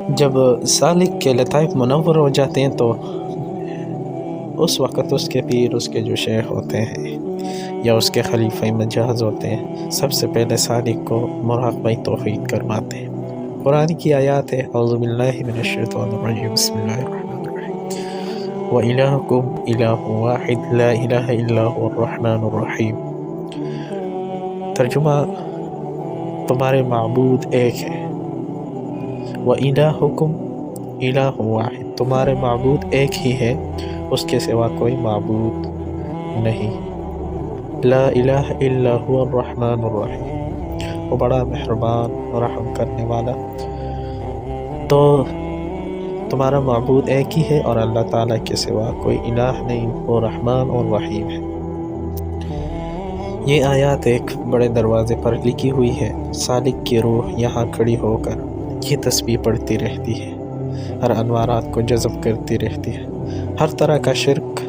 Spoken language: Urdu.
جب سالک کے لطائف منور ہو جاتے ہیں تو اس وقت اس کے پیر، اس کے جو شیخ ہوتے ہیں یا اس کے خلیفہ مجاز ہوتے ہیں، سب سے پہلے سالک کو مراقبہ توحید کرواتے ہیں۔ قرآن کی آیات ہے، اعوذ باللہ من الشیطان الرجیم، بسم اللہ الرحمن الرحیم، وَإِلَٰهُكُمْ إِلَٰهٌ وَاحِدٌ لَا إِلَٰهَ إِلَّا هُوَ الرَّحْمَٰنُ الرَّحِيمُ۔ ترجمہ، تمہارے معبود ایک ہے، وَإِلَٰهُكُمْ إِلَٰهٌ وَاحِدٌ، تمہارے معبود ایک ہی ہے، اس کے سوا کوئی معبود نہیں۔ لا الہ الا هو الرحمن الرحیم، وہ بڑا مہربان اور رحم کرنے والا۔ تو تمہارا معبود ایک ہی ہے اور اللہ تعالیٰ کے سوا کوئی الہ نہیں، وہ رحمان اور رحیم ہے۔ یہ آیات ایک بڑے دروازے پر لکھی ہوئی ہے۔ سالک کی روح یہاں کھڑی ہو کر یہ تسبیح پڑھتی رہتی ہے، ہر انوارات کو جذب کرتی رہتی ہے، ہر طرح کا شرک